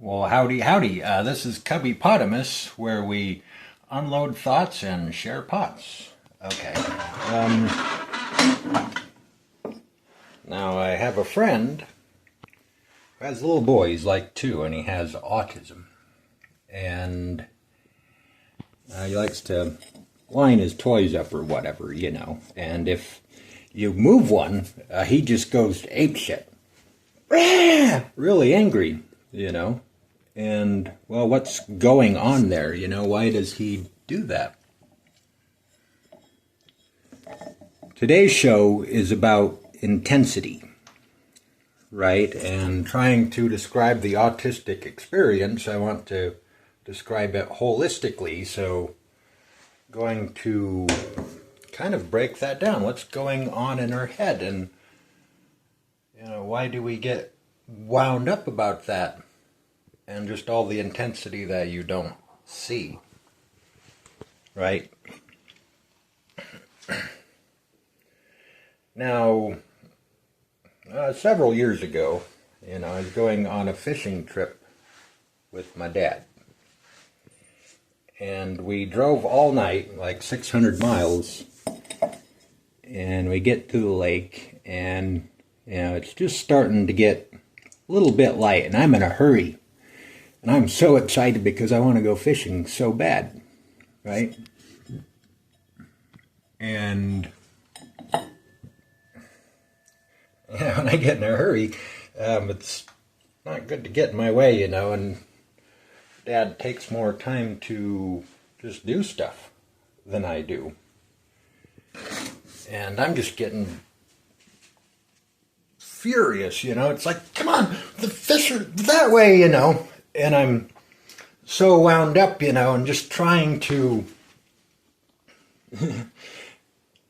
Well, howdy, howdy. This is cubbypotamus, where we unload thoughts and share pots. Okay. Now, I have a friend who has a little boy. He's like 2, and he has autism. And he likes to line his toys up or whatever, you know. And if you move one, he just goes apeshit. Really angry, you know. And, well, what's going on there, you know? Why does he do that? Today's show is about intensity, right? And trying to describe the autistic experience, I want to describe it holistically, so going to kind of break that down. What's going on in our head, and, you know, why do we get wound up about that? And just all the intensity that you don't see, right? Now, several years ago, you know, I was going on a fishing trip with my dad. And we drove all night, like 600 miles, and we get to the lake, and, you know, it's just starting to get a little bit light, and I'm in a hurry. And I'm so excited because I want to go fishing so bad, right? And yeah, when I get in a hurry, it's not good to get in my way, you know, and Dad takes more time to just do stuff than I do. And I'm just getting furious, you know. It's like, come on, the fish are that way, you know. And I'm so wound up, you know, and just trying to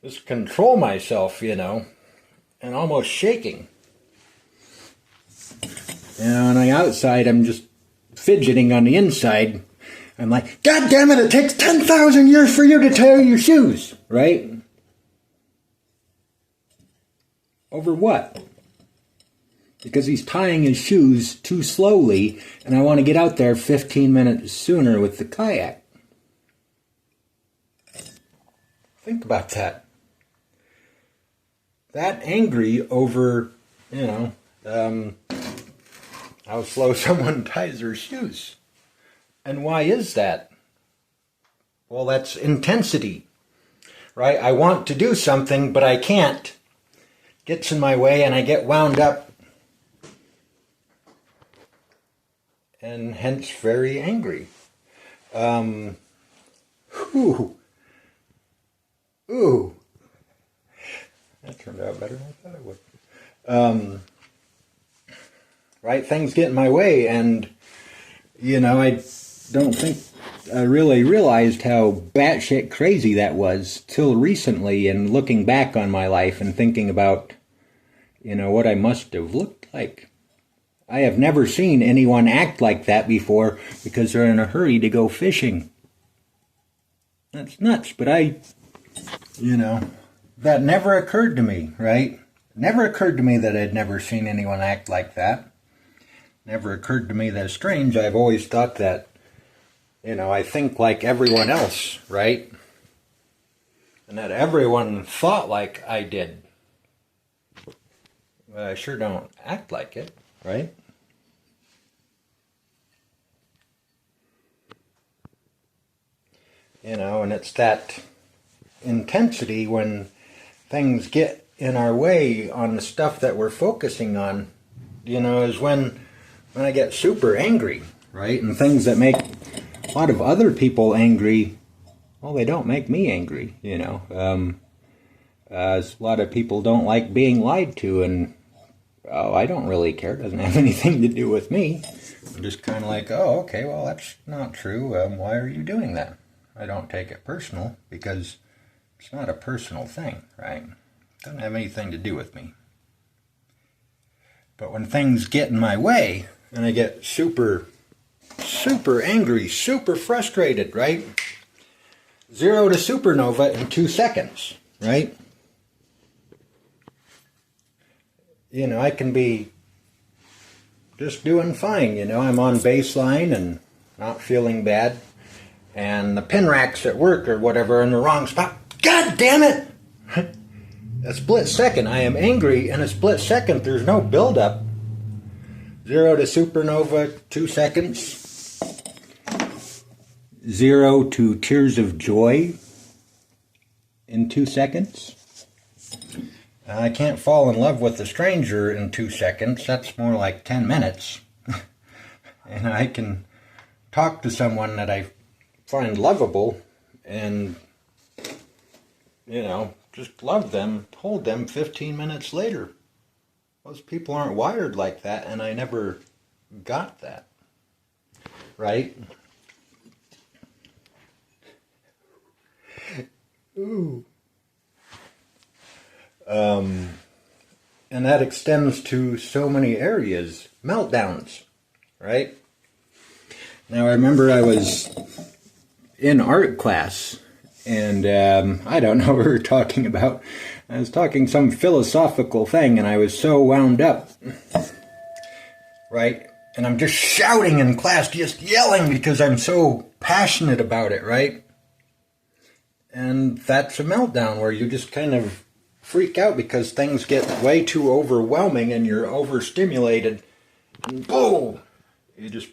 just control myself, you know, and almost shaking. You know, on the outside, I'm just fidgeting. On the inside, I'm like, God damn it, it takes 10,000 years for you to tie your shoes, right? Over what? Because he's tying his shoes too slowly, and I want to get out there 15 minutes sooner with the kayak. Think about that. That angry over, you know, how slow someone ties their shoes. And why is that? Well, that's intensity, right? I want to do something, but I can't. Gets in my way, and I get wound up. And hence very angry. Ooh. That turned out better than I thought it would. Right, things get in my way, and, you know, I don't think I really realized how batshit crazy that was till recently, and looking back on my life and thinking about, you know, what I must have looked like. I have never seen anyone act like that before because they're in a hurry to go fishing. That's nuts, but you know, that never occurred to me, right? Never occurred to me that I'd never seen anyone act like that. Never occurred to me that it's strange. I've always thought that, you know, I think like everyone else, right? And that everyone thought like I did. But I sure don't act like it. Right? You know, and it's that intensity when things get in our way on the stuff that we're focusing on, you know, is when I get super angry, right? And things that make a lot of other people angry, well, they don't make me angry, you know. A lot of people don't like being lied to, and oh, I don't really care. It doesn't have anything to do with me. I'm just kind of like, oh, okay, well, that's not true. Why are you doing that? I don't take it personal because it's not a personal thing, right? It doesn't have anything to do with me. But when things get in my way and I get super angry, super frustrated, right? 0 to supernova in 2 seconds, right? You know, I can be just doing fine, you know. I'm on baseline and not feeling bad. And the pin racks at work or whatever are in the wrong spot. God damn it! A split second, I am angry. In a split second, there's no build-up. 0 to supernova, 2 seconds. 0 to tears of joy in 2 seconds. I can't fall in love with a stranger in 2 seconds. That's more like 10 minutes. And I can talk to someone that I find lovable and, you know, just love them, hold them 15 minutes later. Most people aren't wired like that, and I never got that. Right? Ooh. And that extends to so many areas. Meltdowns, right? Now, I remember I was in art class, and I don't know what we were talking about. I was talking some philosophical thing, and I was so wound up, right? And I'm just shouting in class, just yelling because I'm so passionate about it, right? And that's a meltdown where you just kind of freak out because things get way too overwhelming and you're overstimulated. And boom! You just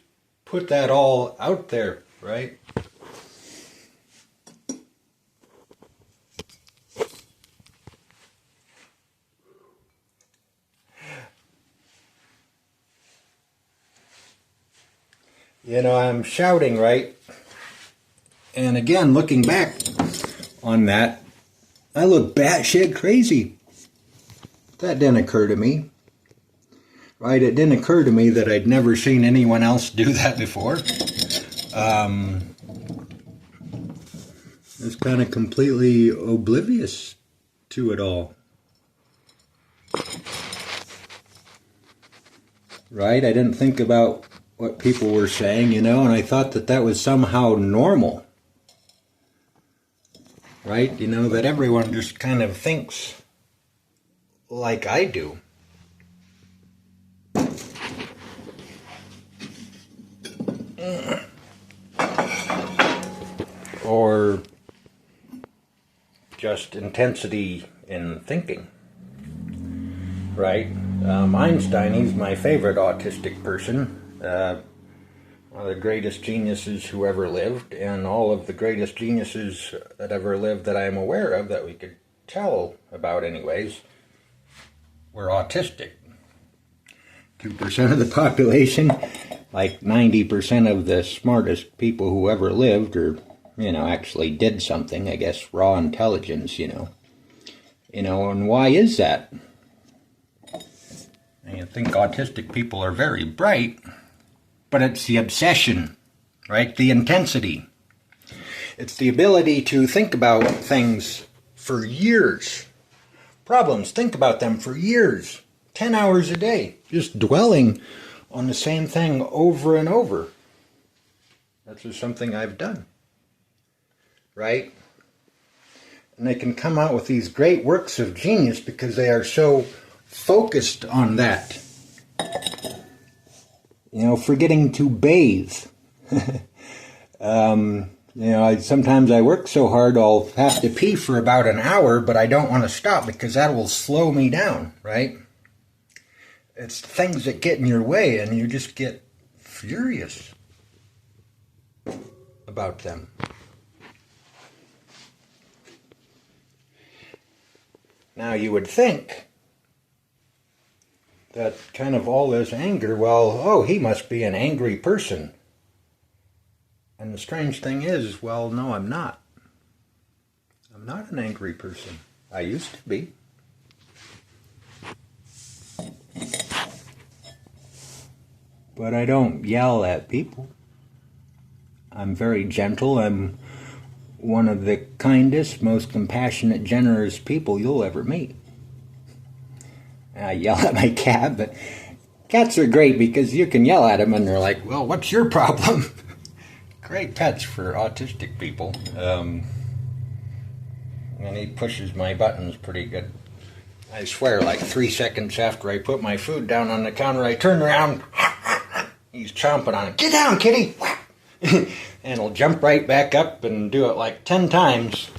put that all out there, right? You know, I'm shouting, right? And again, looking back on that, I look batshit crazy. That didn't occur to me. Right? It didn't occur to me that I'd never seen anyone else do that before. It's kind of completely oblivious to it all. Right? I didn't think about what people were saying, you know, and I thought that that was somehow normal. Right? You know, that everyone just kind of thinks like I do. Or just intensity in thinking. Right? Einstein, he's my favorite autistic person. One of the greatest geniuses who ever lived, and all of the greatest geniuses that ever lived that I'm aware of, that we could tell about anyways, were autistic. 2% of the population, like 90% of the smartest people who ever lived, or, you know, actually did something, I guess, raw intelligence, you know. You know, and why is that? And you think autistic people are very bright, but it's the obsession, right? The intensity. It's the ability to think about things for years. Problems, think about them for years. 10 hours a day. Just dwelling on the same thing over and over. That's just something I've done. Right? And they can come out with these great works of genius because they are so focused on that. You know, forgetting to bathe. You know, sometimes I work so hard I'll have to pee for about an hour, but I don't want to stop because that will slow me down, right? It's things that get in your way and you just get furious about them. Now you would think that kind of all this anger, well, oh, he must be an angry person. And the strange thing is, well, no, I'm not. I'm not an angry person. I used to be. But I don't yell at people. I'm very gentle. I'm one of the kindest, most compassionate, generous people you'll ever meet. I yell at my cat, but cats are great because you can yell at them and they're like, well, what's your problem? Great pets for autistic people. And he pushes my buttons pretty good. I swear, like 3 seconds after I put my food down on the counter, I turn around, he's chomping on it. Get down, kitty! And he'll jump right back up and do it like 10 times.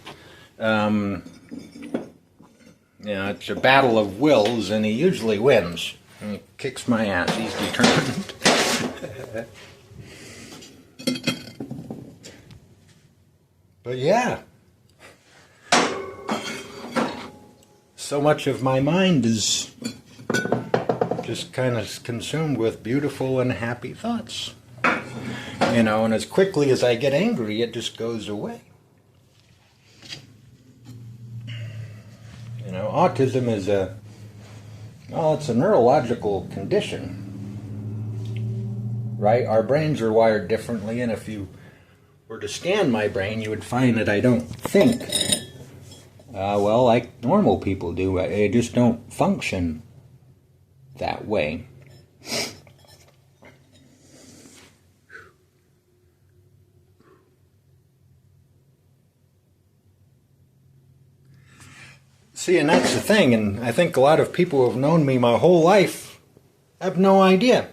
It's a battle of wills, and he usually wins. And he kicks my ass. He's determined. But yeah. So much of my mind is just kind of consumed with beautiful and happy thoughts. And as quickly as I get angry, it just goes away. Autism is it's a neurological condition, right? Our brains are wired differently, and if you were to scan my brain, you would find that I don't think, like normal people do. I just don't function that way. See, and that's the thing, and I think a lot of people who have known me my whole life have no idea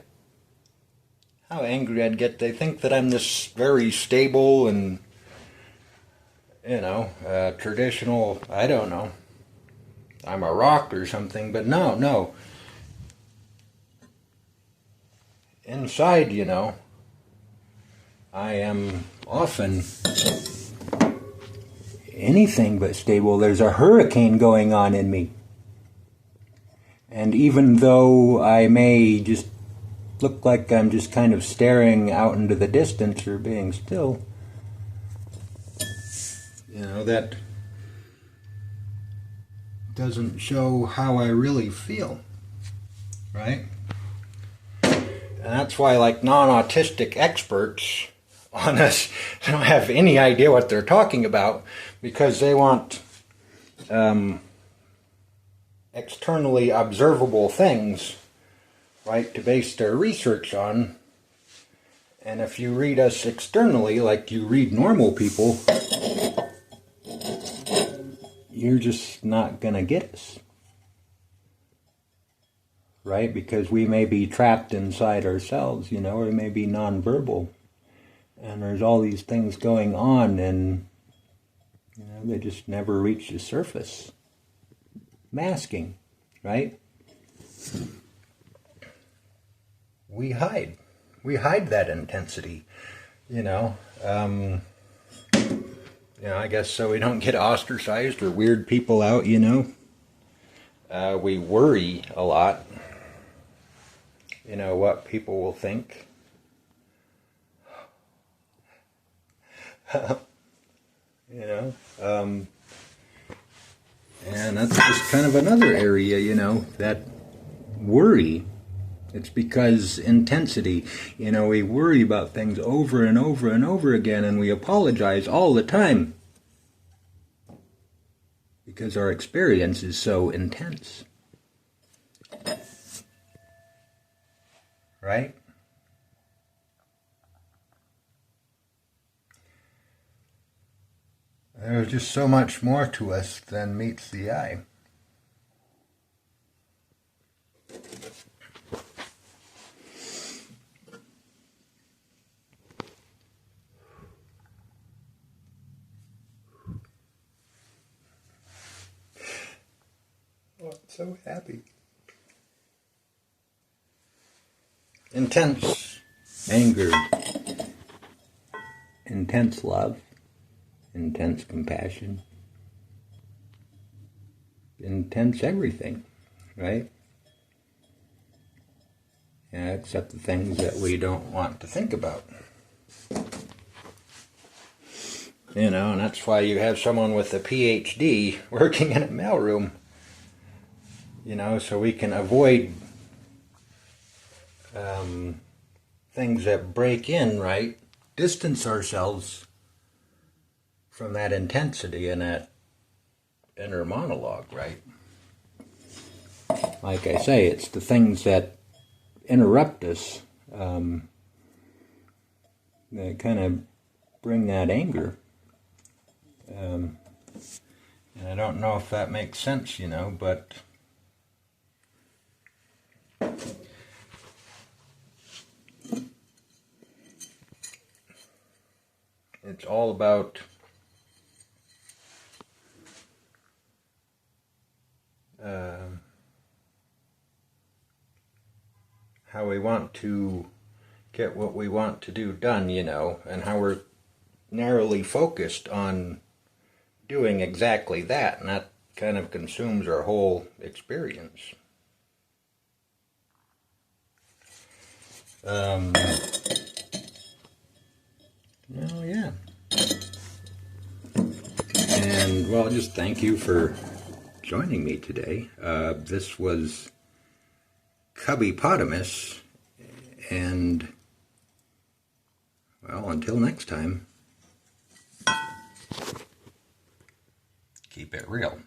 how angry I'd get. They think that I'm this very stable and, traditional, I don't know, I'm a rock or something, but no. Inside, I am often anything but stable. There's a hurricane going on in me. And even though I may just look like I'm just kind of staring out into the distance or being still, that doesn't show how I really feel, right? And that's why, like, non-autistic experts on us don't have any idea what they're talking about, because they want externally observable things, right, to base their research on. And if you read us externally, like you read normal people, you're just not going to get us, right? Because we may be trapped inside ourselves, or we may be nonverbal. And there's all these things going on, and they just never reach the surface. Masking, right? We hide that intensity, I guess so we don't get ostracized or weird people out, we worry a lot, what people will think. And that's just kind of another area, that worry. It's because intensity, we worry about things over and over and over again, and we apologize all the time because our experience is so intense. Right? There's just so much more to us than meets the eye. Oh, I'm so happy. Intense anger, intense love, intense compassion, intense everything, right? Yeah, except the things that we don't want to think about. And that's why you have someone with a PhD working in a mailroom, so we can avoid things that break in, right? Distance ourselves from that intensity and that inner monologue, right? Like I say, it's the things that interrupt us that kind of bring that anger. And I don't know if that makes sense, but It's all about how we want to get what we want to do done, you know, and how we're narrowly focused on doing exactly that, and that kind of consumes our whole experience. Well, yeah. And, well, just thank you for joining me today. This was Cubbypotamus, and, well, until next time, keep it real.